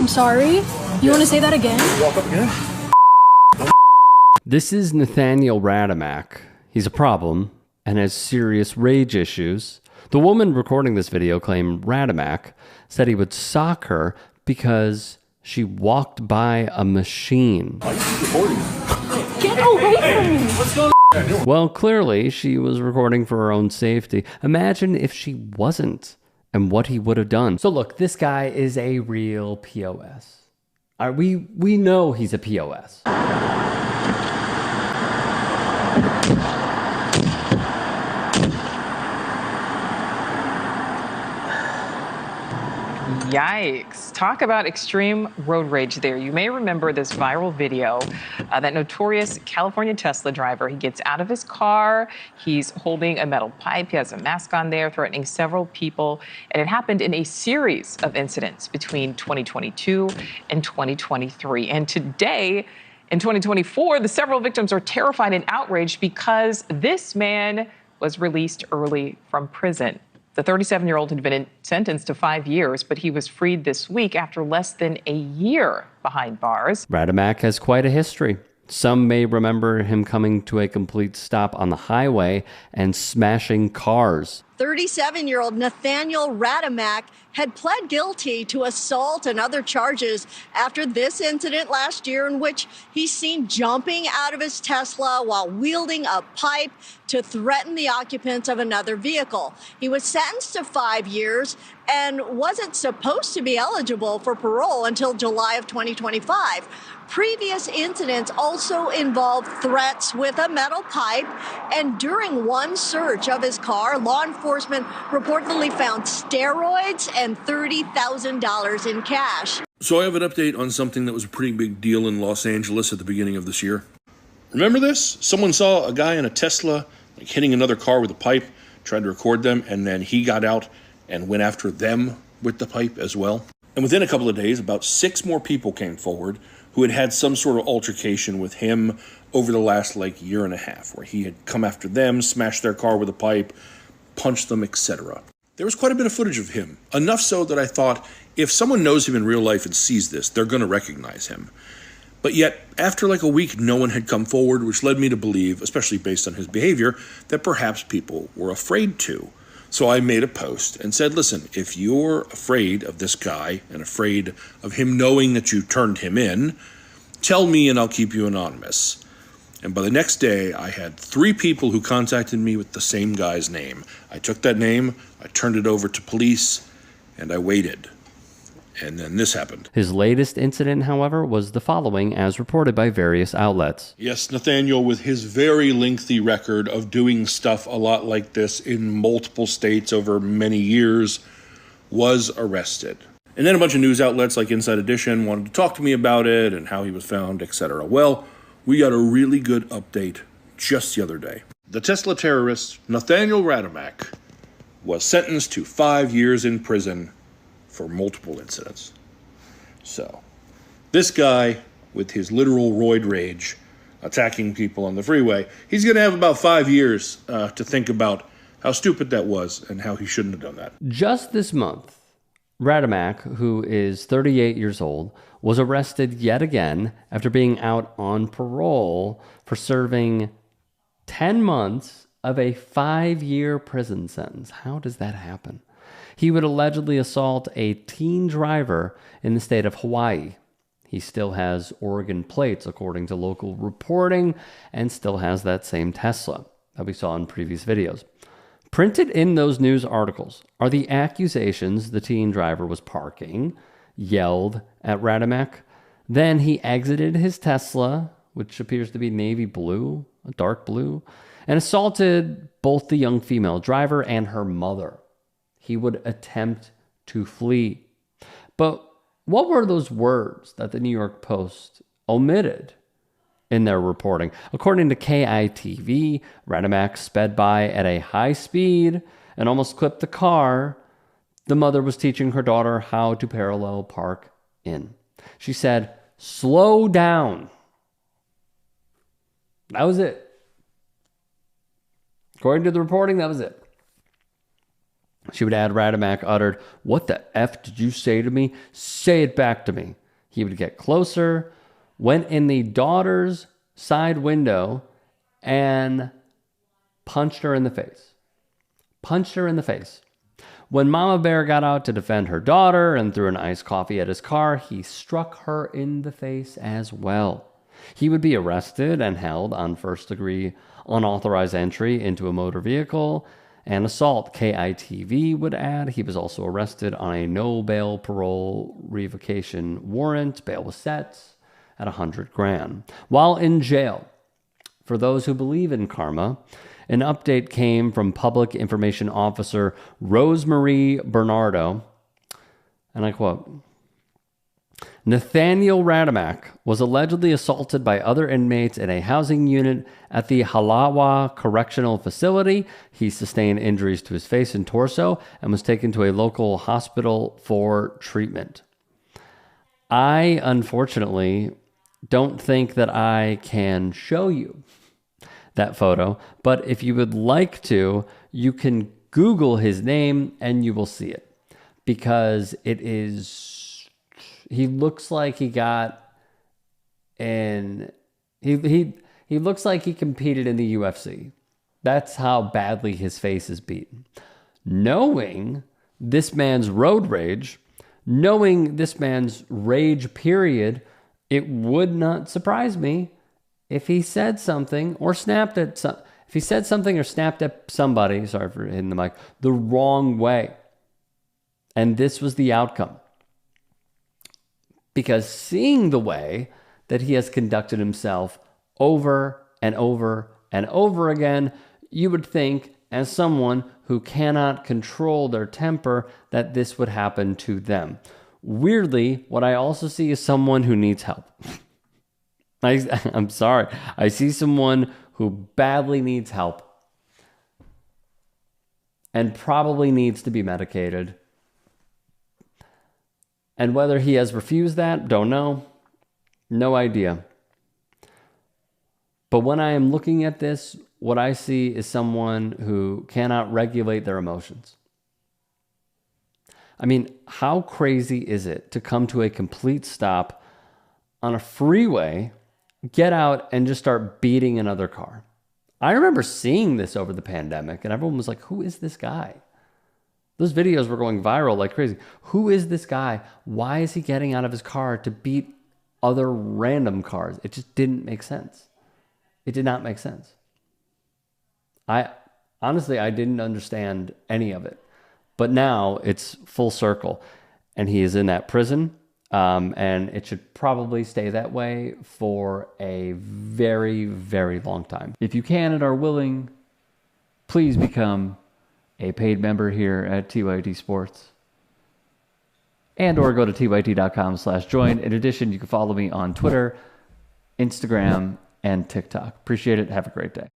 I'm sorry. You want to say that again? Walk up again. This is Nathaniel Radimak. He's a problem and has serious rage issues. The woman recording this video claimed Radimak said he would sock her because she walked by a machine. Get away from me! What's going on? Well, clearly she was recording for her own safety. Imagine if she wasn't and what he would have done. So look, this guy is a real POS. We know he's a POS. Yikes. Talk about extreme road rage there. You may remember this viral video, that notorious California Tesla driver. He gets out of his car. He's holding a metal pipe. He has a mask on there, threatening several people. And it happened in a series of incidents between 2022 and 2023. And today, in 2024, the several victims are terrified and outraged because this man was released early from prison. The 37-year-old had been sentenced to 5 years, but he was freed this week after less than a year behind bars. Radimak has quite a history. Some may remember him coming to a complete stop on the highway and smashing cars. 37-year-old Nathaniel Radimak had pled guilty to assault and other charges after this incident last year in which he's seen jumping out of his Tesla while wielding a pipe to threaten the occupants of another vehicle. He was sentenced to 5 years and wasn't supposed to be eligible for parole until July of 2025. Previous incidents also involved threats with a metal pipe, and during one search of his car, law enforcement reportedly found steroids and $30,000 in cash. So I have an update on something that was a pretty big deal in Los Angeles at the beginning of this year. Remember this? Someone saw a guy in a Tesla hitting another car with a pipe, tried to record them, and then he got out and went after them with the pipe as well. And within a couple of days, about 6 more people came forward who had had some sort of altercation with him over the last year and a half, where he had come after them, smashed their car with a pipe, punched them, etc. There was quite a bit of footage of him, enough so that I thought if someone knows him in real life and sees this, they're going to recognize him. But yet, after a week, no one had come forward, which led me to believe, especially based on his behavior, that perhaps people were afraid to. So I made a post and said, listen, if you're afraid of this guy and afraid of him knowing that you turned him in, tell me and I'll keep you anonymous. And by the next day, I had 3 people who contacted me with the same guy's name. I took that name, I turned it over to police, and I waited. And then this happened. His latest incident, however, was the following, as reported by various outlets. Yes, Nathaniel, with his very lengthy record of doing stuff a lot like this in multiple states over many years, was arrested. And then a bunch of news outlets like Inside Edition wanted to talk to me about it and how he was found, etc. Well, we got a really good update just the other day. The Tesla terrorist, Nathaniel Radimak, was sentenced to 5 years in prison for multiple incidents. So, this guy, with his literal roid rage, attacking people on the freeway, he's going to have about 5 years to think about how stupid that was and how he shouldn't have done that. Just this month, Radimak, who is 38 years old, was arrested yet again after being out on parole for serving 10 months of a 5-year prison sentence. How does that happen? He would allegedly assault a teen driver in the state of Hawaii. He still has Oregon plates, according to local reporting, and still has that same Tesla that we saw in previous videos. Printed in those news articles are the accusations the teen driver was parking, yelled at Radimak, then he exited his Tesla, which appears to be navy blue, a dark blue, and assaulted both the young female driver and her mother. He would attempt to flee. But what were those words that the New York Post omitted in their reporting? According to KITV, Radimak sped by at a high speed and almost clipped the car the mother was teaching her daughter how to parallel park in. She said, "Slow down." That was it. According to the reporting, that was it. She would add, Radimak uttered, "What the F did you say to me? Say it back to me." He would get closer, went in the daughter's side window, and punched her in the face. Punched her in the face. When Mama Bear got out to defend her daughter and threw an iced coffee at his car, he struck her in the face as well. He would be arrested and held on first-degree unauthorized entry into a motor vehicle and assault. KITV would add he was also arrested on a no bail parole revocation warrant. Bail was set at $100,000. While in jail, for those who believe in karma, an update came from Public Information Officer Rosemarie Bernardo, and I quote, "Nathaniel Radimak was allegedly assaulted by other inmates in a housing unit at the Halawa Correctional Facility. He sustained injuries to his face and torso and was taken to a local hospital for treatment." I, unfortunately, don't think that I can show you that photo, but if you would like to, you can Google his name and you will see it, because it is, he looks like he got in, he looks like he competed in the UFC. That's how badly his face is beaten. Knowing this man's road rage, knowing this man's rage period, it would not surprise me if he said something or snapped at if he said something or snapped at somebody, sorry for hitting the mic, the wrong way. And this was the outcome. Because seeing the way that he has conducted himself over and over and over again, you would think, as someone who cannot control their temper, that this would happen to them. Weirdly, what I also see is someone who needs help. I'm sorry. I see someone who badly needs help and probably needs to be medicated. And whether he has refused that, don't know. No idea. But when I am looking at this, what I see is someone who cannot regulate their emotions. I mean, how crazy is it to come to a complete stop on a freeway, get out, and just start beating another car? I remember seeing this over the pandemic, and everyone was like, who is this guy? Those videos were going viral like crazy. Who is this guy? Why is he getting out of his car to beat other random cars? It just didn't make sense. It did not make sense. Honestly, I didn't understand any of it. But now it's full circle, and he is in that prison, and it should probably stay that way for a very, very long time. If you can and are willing, please become a paid member here at TYT Sports, and or go to tyt.com/join. In addition, you can follow me on Twitter, Instagram, and TikTok. Appreciate it. Have a great day.